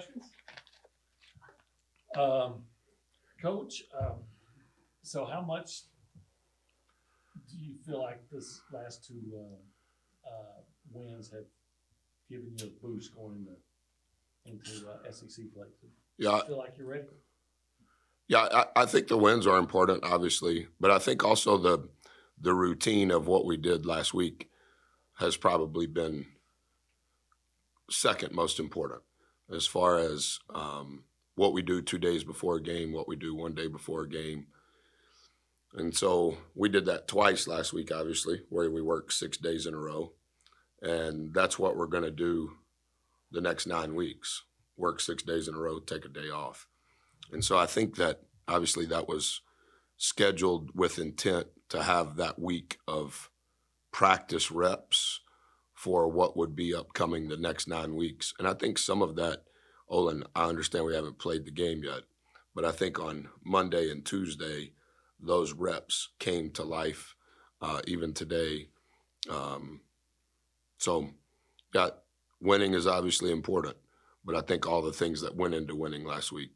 questions? Coach, so how much do you feel like this last two wins have given you a boost going into SEC play? Yeah, I feel like you're ready. Yeah, I think the wins are important, obviously, but I think also the routine of what we did last week has probably been second most important as far as what we do 2 days before a game, what we do 1 day before a game. And so we did that twice last week, obviously, where we worked 6 days in a row. And that's what we're going to do the next 9 weeks, work 6 days in a row, take a day off. And so I think that obviously that was scheduled with intent to have that week of practice reps for what would be upcoming the next 9 weeks. And I think some of that, Olin, I understand we haven't played the game yet, but I think on Monday and Tuesday, those reps came to life, even today. So winning is obviously important, but I think all the things that went into winning last week,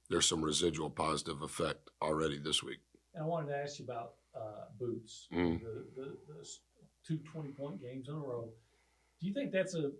there's some residual positive effect already this week. And I wanted to ask you about Boots, the 2 20-point games in a row. Do you think that's a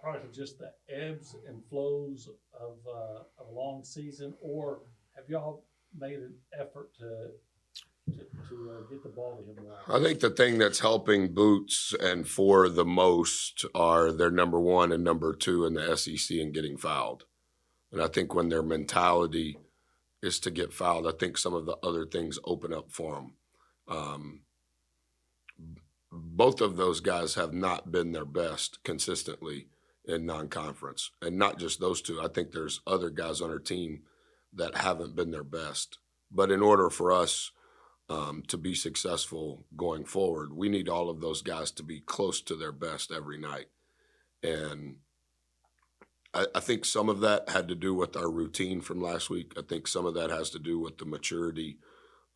product of just the ebbs and flows of a long season, or have y'all made an effort to get the ball to him more? I think the thing that's helping Boots and for the most are their number 1 and number 2 in the SEC and getting fouled. And I think when their mentality is to get fouled, I think some of the other things open up for them. Both of those guys have not been their best consistently in non-conference. And not just those two. I think there's other guys on our team that haven't been their best. But in order for us to be successful going forward, we need all of those guys to be close to their best every night. And I think some of that had to do with our routine from last week. I think some of that has to do with the maturity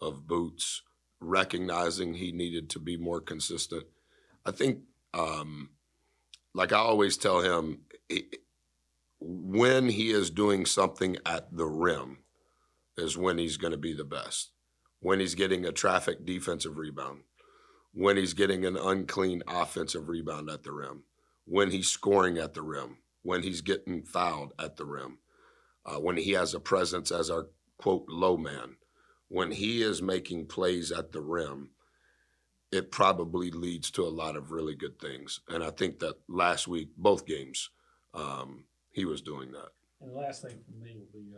of Boots, recognizing he needed to be more consistent. I think, like I always tell him, when he is doing something at the rim is when he's going to be the best. When he's getting a traffic defensive rebound, when he's getting an unclean offensive rebound at the rim, when he's scoring at the rim, when he's getting fouled at the rim, when he has a presence as our, quote, low man, when he is making plays at the rim, it probably leads to a lot of really good things. And I think that last week, both games, he was doing that. And the last thing for me will be,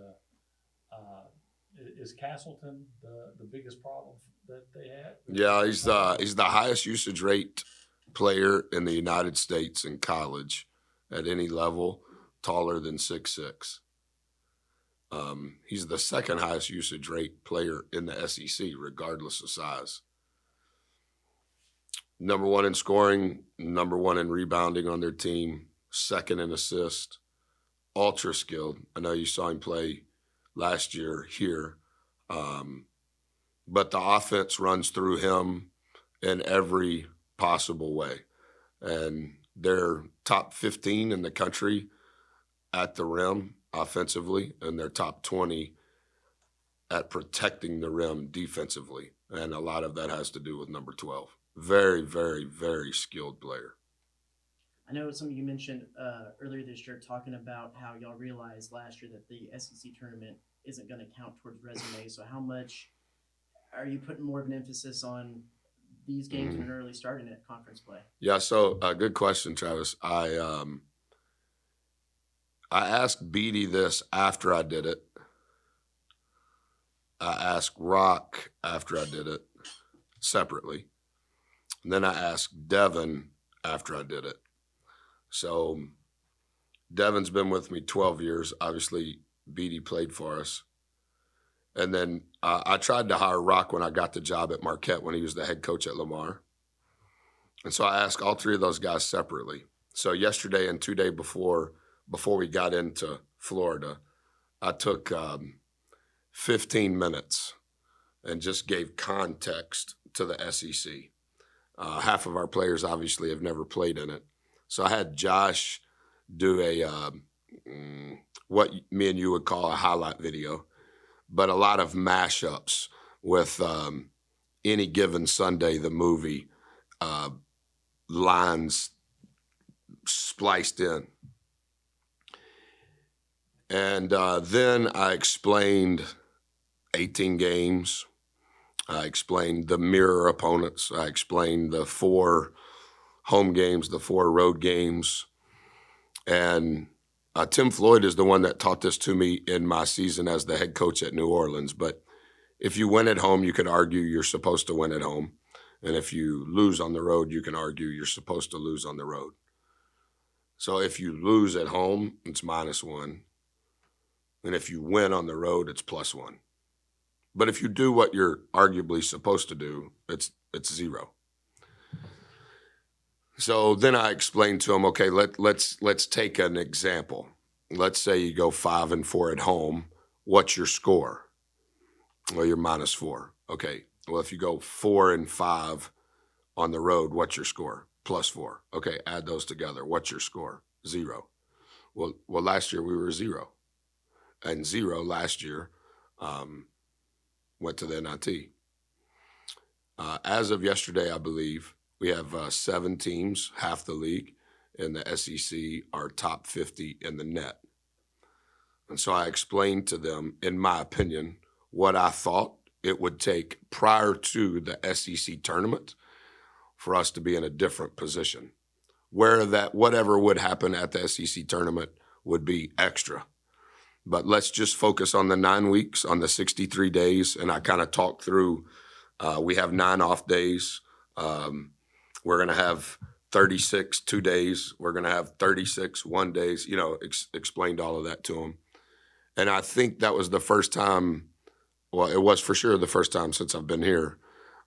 is Castleton the biggest problem that they had? Yeah, he's the highest usage rate player in the United States in college at any level, taller than 6'6". He's the second highest usage rate player in the SEC, regardless of size. Number 1 in scoring, number 1 in rebounding on their team, second in assist, ultra skilled. I know you saw him play last year here. But the offense runs through him in every possible way. And they're top 15 in the country at the rim offensively, and they're top 20 at protecting the rim defensively. And a lot of that has to do with number 12. Very, very, very skilled player. I know something you mentioned earlier this year talking about how y'all realized last year that the SEC tournament isn't going to count towards resumes. So how much are you putting more of an emphasis on these games when early starting at conference play? Yeah, so good question, Travis. I asked Beatty this after I did it. I asked Rock after I did it separately. And then I asked Devin after I did it. So Devin's been with me 12 years. Obviously, Beatty played for us. And then I tried to hire Rock when I got the job at Marquette when he was the head coach at Lamar. And so I asked all 3 of those guys separately. So yesterday and 2 days before we got into Florida, I took 15 minutes and just gave context to the SEC. Half of our players obviously have never played in it. So I had Josh do a what me and you would call a highlight video, but a lot of mashups with Any Given Sunday, the movie, lines spliced in. And then I explained 18 games. I explained the mirror opponents. I explained the 4 home games, the 4 road games. And Tim Floyd is the one that taught this to me in my season as the head coach at New Orleans. But if you win at home, you could argue you're supposed to win at home. And if you lose on the road, you can argue you're supposed to lose on the road. So if you lose at home, it's -1. And if you win on the road, it's +1. But if you do what you're arguably supposed to do, it's 0. So then I explained to him, okay, let's take an example. Let's say you go 5-4 at home. What's your score? Well, you're -4. Okay. Well, if you go 4-5 on the road, what's your score? +4. Okay, add those together. What's your score? 0. Well, last year we were 0. And 0 last year went to the NIT. As of yesterday, I believe, we have 7 teams, half the league, in the SEC are top 50 in the net. And so I explained to them, in my opinion, what I thought it would take prior to the SEC tournament for us to be in a different position, where that whatever would happen at the SEC tournament would be extra. But let's just focus on the 9 weeks, on the 63 days, and I kind of talked through, we have 9 off days. We're going to have 36 2 days. We're going to have 36 1 days, explained all of that to them. And I think that was the first time, well, it was for sure the first time since I've been here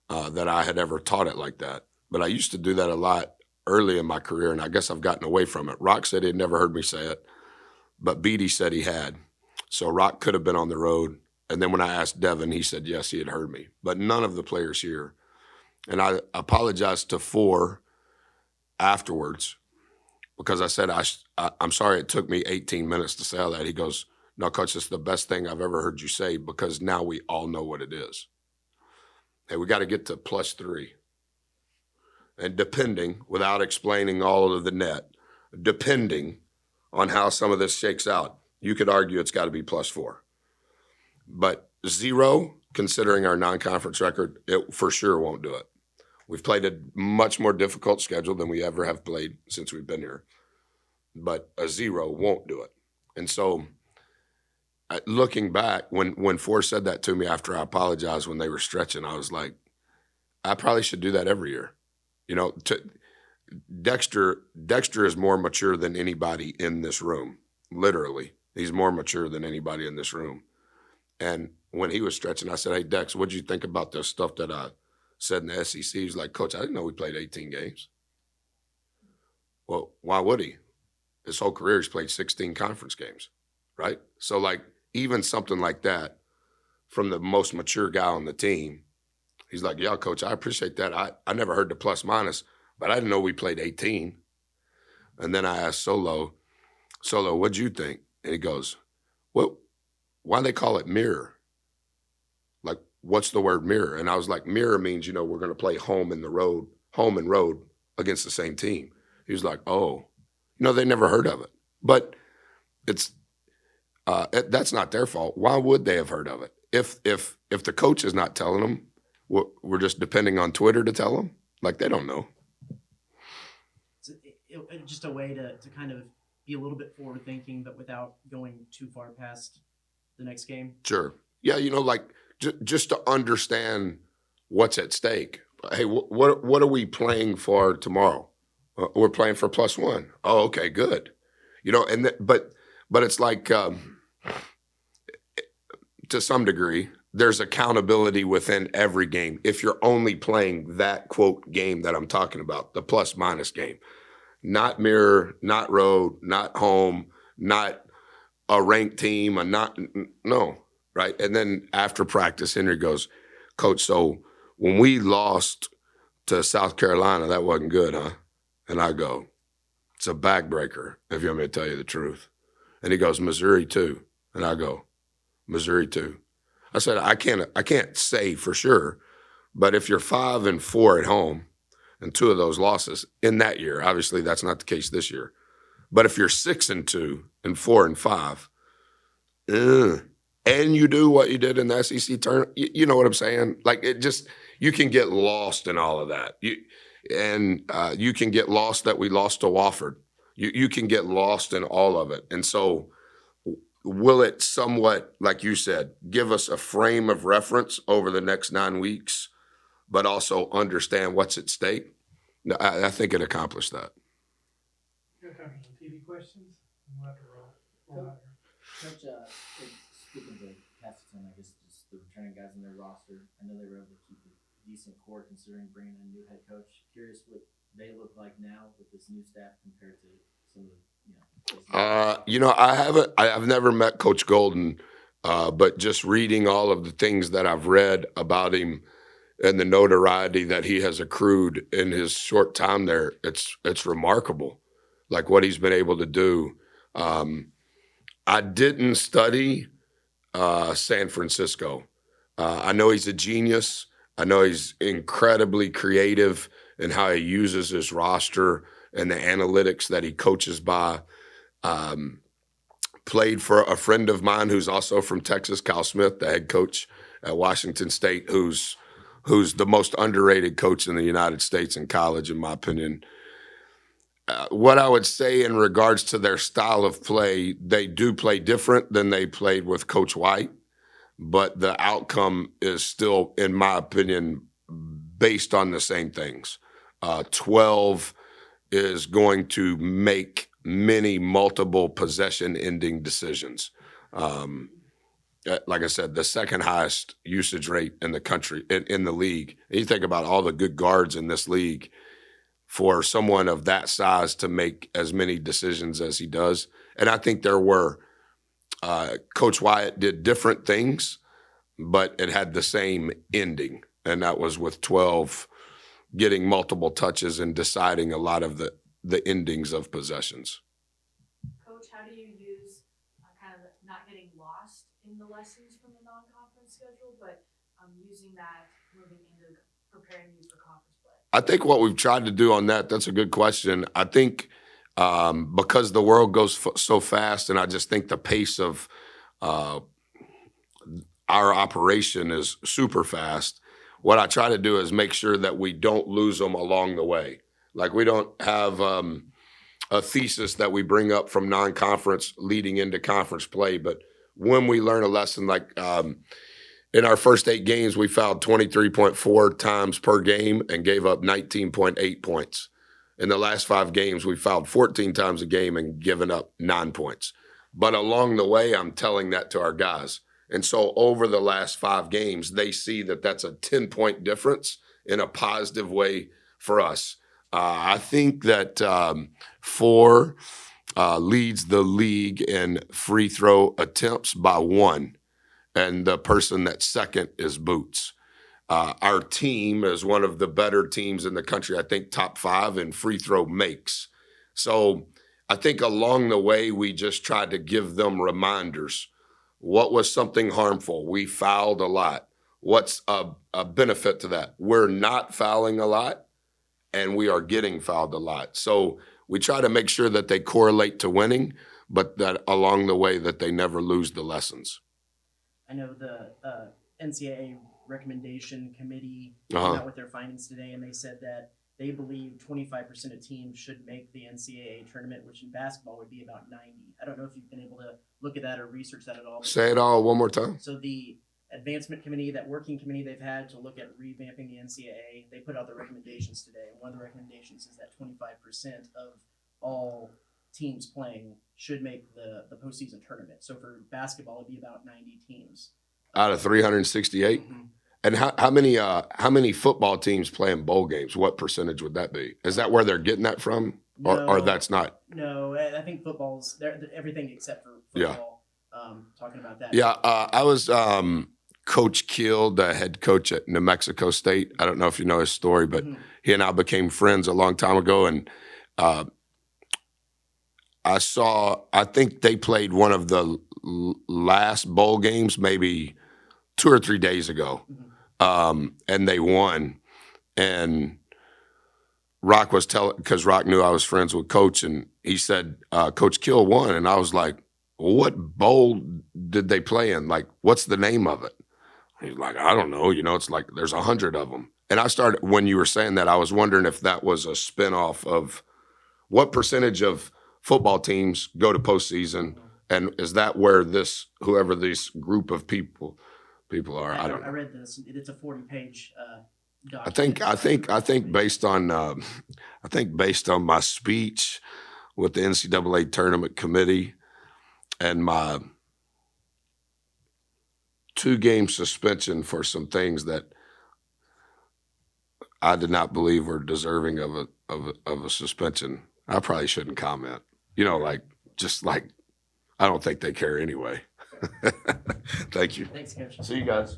that I had ever taught it like that. But I used to do that a lot early in my career, and I guess I've gotten away from it. Rock said he'd never heard me say it, but Beatty said he had. So Rock could have been on the road. And then when I asked Devin, he said, yes, he had heard me. But none of the players here. And I apologized to 4 afterwards because I said, I'm sorry it took me 18 minutes to say all that. He goes, no, Coach, it's the best thing I've ever heard you say because now we all know what it is. Hey, we got to get to +3. And depending, without explaining all of the net, depending on how some of this shakes out, you could argue it's got to be +4. But 0, considering our non-conference record, it for sure won't do it. We've played a much more difficult schedule than we ever have played since we've been here. But a 0 won't do it. And so looking back, when Forrest said that to me after I apologized when they were stretching, I was like, I probably should do that every year. Dexter is more mature than anybody in this room, literally. He's more mature than anybody in this room. And when he was stretching, I said, hey, Dex, what'd you think about the stuff that I said in the SEC? He's like, Coach, I didn't know we played 18 games. Well, why would he? His whole career, he's played 16 conference games, right? So, even something like that from the most mature guy on the team, he's like, yeah, Coach, I appreciate that. I never heard the +/-, but I didn't know we played 18. And then I asked Solo, what'd you think? And he goes, well, why they call it mirror? Like, what's the word mirror? And I was like, mirror means, we're going to play home and road against the same team. He was like, oh, they never heard of it. But that's not their fault. Why would they have heard of it? If the coach is not telling them, we're just depending on Twitter to tell them? Like, they don't know. It's just a way to kind of be a little bit forward thinking, but without going too far past the next game. Sure. Yeah, just to understand what's at stake. Hey, what are we playing for tomorrow? We're playing for +1. Oh, okay, good. But it's like to some degree, there's accountability within every game. If you're only playing that quote game that I'm talking about, the +/- game, not mirror, not road, not home, not a ranked team, no, right? And then after practice, Henry goes, Coach, so when we lost to South Carolina, that wasn't good, huh? And I go, it's a backbreaker, if you want me to tell you the truth. And he goes, Missouri too. And I go, Missouri too. I said, I can't say for sure, but if you're 5-4 at home and 2 of those losses in that year, obviously that's not the case this year. But if you're 6-2 and 4-5, and you do what you did in the SEC tournament, you know what I'm saying? Like it just, you can get lost in all of that. You can get lost that we lost to Wofford. You can get lost in all of it. And so will it somewhat, like you said, give us a frame of reference over the next 9 weeks, but also understand what's at stake? No, I think it accomplished that. Got time for some TV questions? We'll have to roll out here. Coach, speaking to Castleton, I guess just the returning guys in their roster, I know they were able to keep a decent core considering bringing in a new head coach. Curious what they look like now with this new staff compared to some of the, I've never met Coach Golden, but just reading all of the things that I've read about him and the notoriety that he has accrued in his short time there, it's remarkable, like what he's been able to do. I didn't study San Francisco. I know he's a genius. I know he's incredibly creative in how he uses his roster and the analytics that he coaches by. Played for a friend of mine who's also from Texas, Cal Smith, the head coach at Washington State, who's the most underrated coach in the United States in college, in my opinion. What I would say in regards to their style of play, they do play different than they played with Coach White, but the outcome is still, in my opinion, based on the same things. 12 is going to make many multiple possession ending decisions. Like I said, the second highest usage rate in the country, in the league. And you think about all the good guards in this league, for someone of that size to make as many decisions as he does. And I think there were, Coach Wyatt did different things, but it had the same ending. And that was with 12 getting multiple touches and deciding a lot of the endings of possessions. Coach, how do you use kind of not getting lost in the lessons from the non-conference schedule, but using that moving into preparing you for conference play? I think what we've tried to do on that's a good question. I think because the world goes so fast, and I just think the pace of our operation is super fast, what I try to do is make sure that we don't lose them along the way. Like we don't have a thesis that we bring up from non-conference leading into conference play, but when we learn a lesson, like in our first 8 games, we fouled 23.4 times per game and gave up 19.8 points. In the last 5 games, we fouled 14 times a game and given up 9 points. But along the way, I'm telling that to our guys. And so over the last 5 games, they see that that's a 10-point difference in a positive way for us. I think that 4 leads the league in free throw attempts by 1. And the person that's second is Boots. Our team is one of the better teams in the country, I think top 5 in free throw makes. So I think along the way, we just tried to give them reminders. What was something harmful? We fouled a lot. What's a benefit to that? We're not fouling a lot, and we are getting fouled a lot. So we try to make sure that they correlate to winning, but that along the way that they never lose the lessons. I know the NCAA recommendation committee came out with their findings today, and they said that they believe 25% of teams should make the NCAA tournament, which in basketball would be about 90. I don't know if you've been able to look at that or research that at all. Say it all one more time. So the advancement committee, that working committee they've had to look at revamping the NCAA, they put out their recommendations today. And one of the recommendations is that 25% of all teams playing should make the postseason tournament. So for basketball, it'd be about 90 teams. Out of 368? Mm-hmm. And how many football teams play in bowl games? What percentage would that be? Is that where they're getting that from, or that's not? No, I think football's everything except for football. Yeah. Talking about that. Yeah, I was Coach Keel, the head coach at New Mexico State. I don't know if you know his story, but he and I became friends a long time ago, and I think they played one of the last bowl games maybe 2 or 3 days ago. And they won. And Rock was telling, because Rock knew I was friends with Coach, and he said, Coach Kill won. And I was like, well, what bowl did they play in? Like, what's the name of it? He's like, I don't know. It's like there's 100 of them. And I started, when you were saying that, I was wondering if that was a spinoff of what percentage of football teams go to postseason, and is that where whoever this group of people are? I don't know. I read this. It's a 40-page I think based on my speech with the NCAA tournament committee and my 2-game suspension for some things that I did not believe were deserving of a suspension, I probably shouldn't comment. I don't think they care anyway. Thank you. Thanks, Coach. See you guys.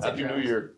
Happy New Year.